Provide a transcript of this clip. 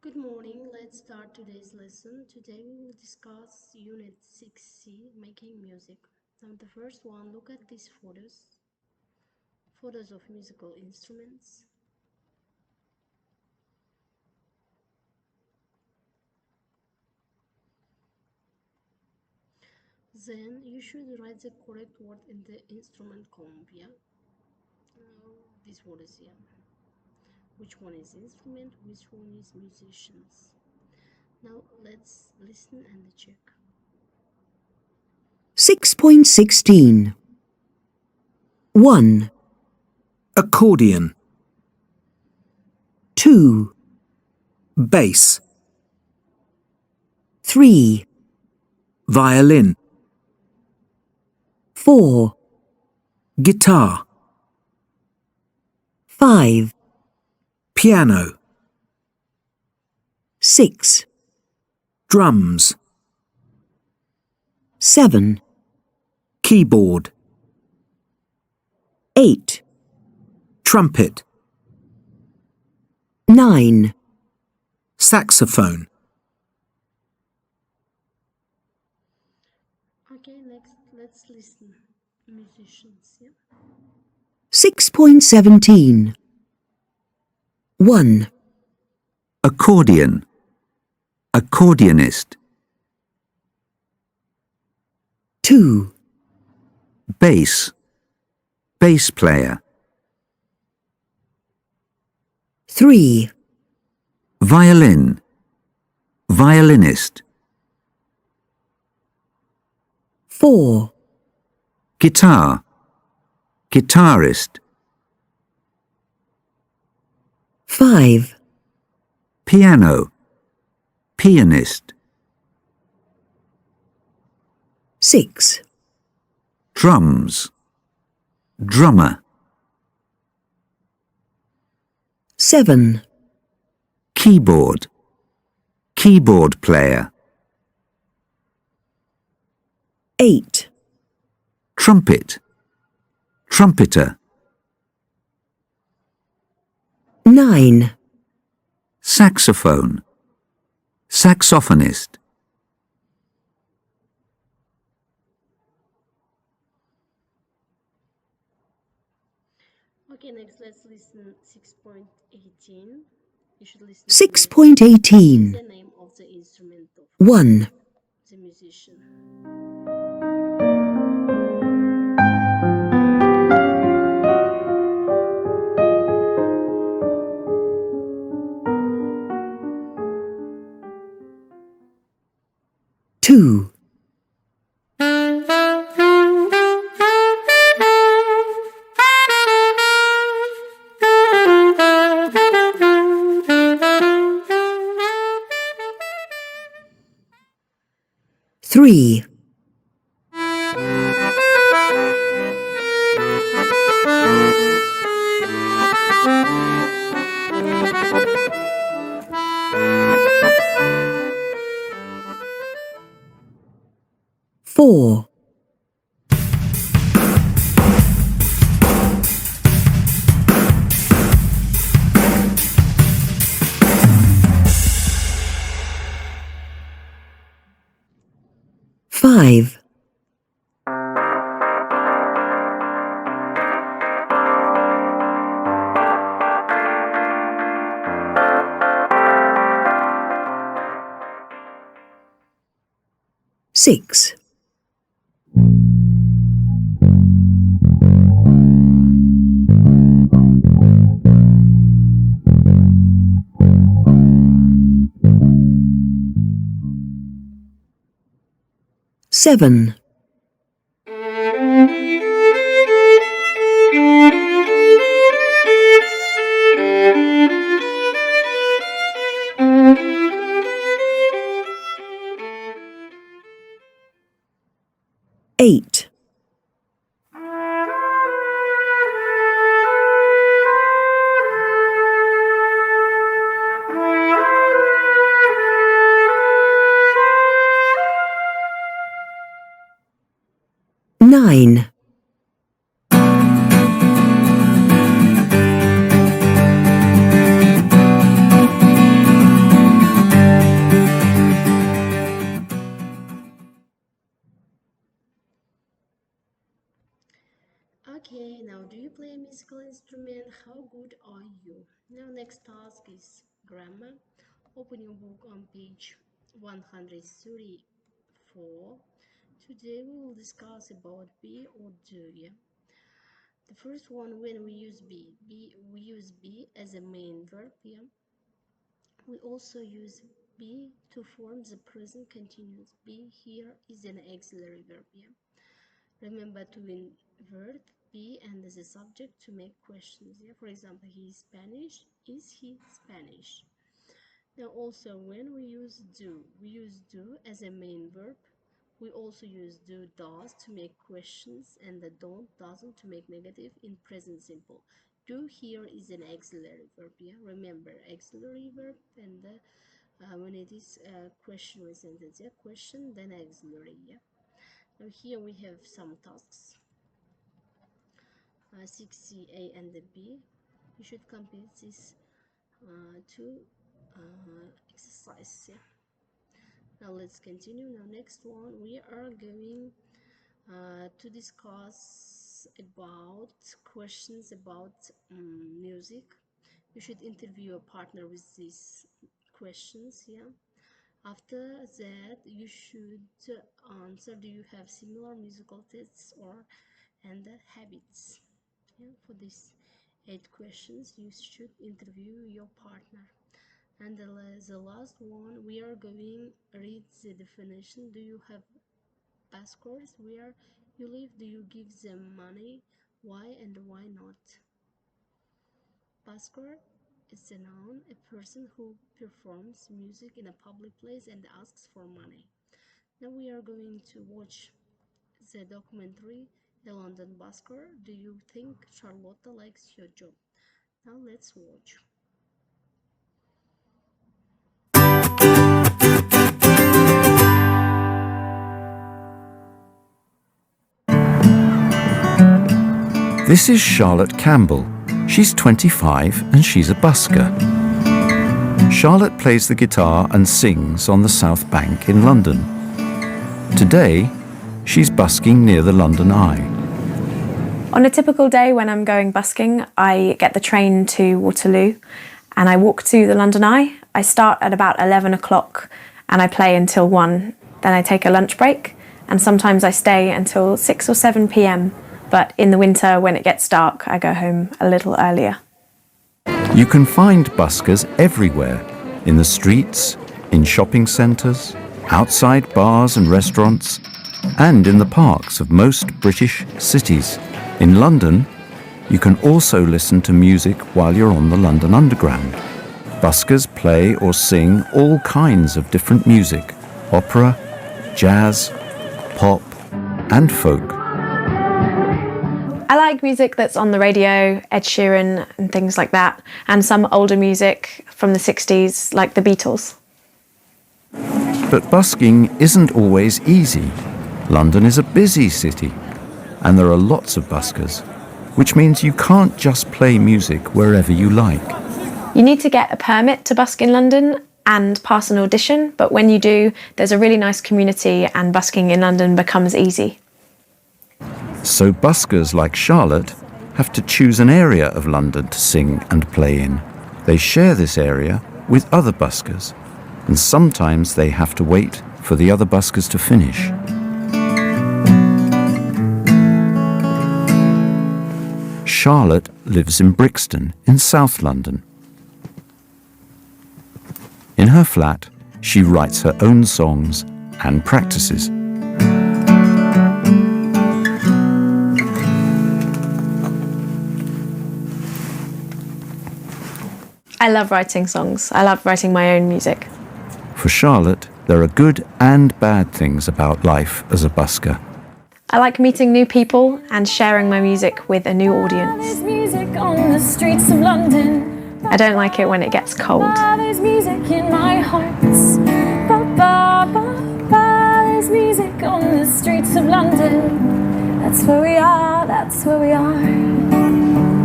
Good morning. Let's start today's lesson. Today we will discuss Unit 6C, making music. Now the first one, look at these photos. Photos of musical instruments. Then you should write the correct word in the instrument column. Yeah? These photos here. Which one is instrument, which one is musicians. Now let's listen and check. 6.16 1, Accordion, 2, bass, 3, violin, 4, guitar, 5, piano, 6, drums, 7, keyboard, 8, trumpet, 9, saxophone, Okay, next let's listen. Musicians. Yeah? 6.17 1, accordion, accordionist, 2, bass, bass player, 3, violin, violinist, 4, guitar, guitarist, 5, piano, pianist, 6, drums, drummer, 7, keyboard, keyboard player, 8, trumpet, trumpeter, 9, saxophone, saxophonist, Okay, next let's listen 6.18. You should listen. 6.18 the name of the instrument of 1, the musician. 2, 3, 4, 5, 6, 7, 8, 9, 10, do you play a musical instrument? How good are you? Now next task is grammar. Open your book on page 134. Today we will discuss about be or do. Yeah. The first one, when we use we use be as a main verb. Yeah. We also use be to form the present continuous. Be here is an auxiliary verb. Yeah. Remember to invert be and the subject to make questions. Yeah. For example, he is Spanish. Is he Spanish? Now also when we use do as a main verb. We also use do does to make questions and the don't doesn't to make negative in present simple. Do here is an auxiliary verb. Yeah, remember auxiliary verb and when it is a question with sentence. Yeah, question then auxiliary. Yeah. Now here we have some tasks. 6C, A and the B. You should complete this two exercise. Yeah. Now let's continue. Now next one we are going to discuss about questions about music. You should interview a partner with these questions. Yeah. After that you should answer, do you have similar musical tastes or and habits? Yeah. For these 8 questions you should interview your partner. And the last one, we are going read the definition. Do you have passwords? Where you live? Do you give them money? Why and why not? Password is a noun, a person who performs music in a public place and asks for money. Now we are going to watch the documentary The London Busker. Do you think Charlotte likes your job? Now let's watch. This is Charlotte Campbell. She's 25 and she's a busker. Charlotte plays the guitar and sings on the South Bank in London. Today, she's busking near the London Eye. On a typical day when I'm going busking, I get the train to Waterloo and I walk to the London Eye. I start at about 11 o'clock and I play until 1. Then I take a lunch break and sometimes I stay until 6 or 7 p.m. But in the winter, when it gets dark, I go home a little earlier. You can find buskers everywhere, in the streets, in shopping centres, outside bars and restaurants, and in the parks of most British cities. In London, you can also listen to music while you're on the London Underground. Buskers play or sing all kinds of different music: opera, jazz, pop, and folk. I like music that's on the radio, Ed Sheeran and things like that, and some older music from the 60s, like the Beatles. But busking isn't always easy. London is a busy city, and there are lots of buskers, which means you can't just play music wherever you like. You need to get a permit to busk in London and pass an audition, but when you do, there's a really nice community and busking in London becomes easy. So buskers like Charlotte have to choose an area of London to sing and play in. They share this area with other buskers, and sometimes they have to wait for the other buskers to finish. Charlotte lives in Brixton in South London. In her flat, she writes her own songs and practices. I love writing songs. I love writing my own music. For Charlotte, there are good and bad things about life as a busker. I like meeting new people and sharing my music with a new audience. There's music on the streets of London. I don't like it when it gets cold. There's music in my heart. There's music on the streets of London. That's where we are, that's where we are.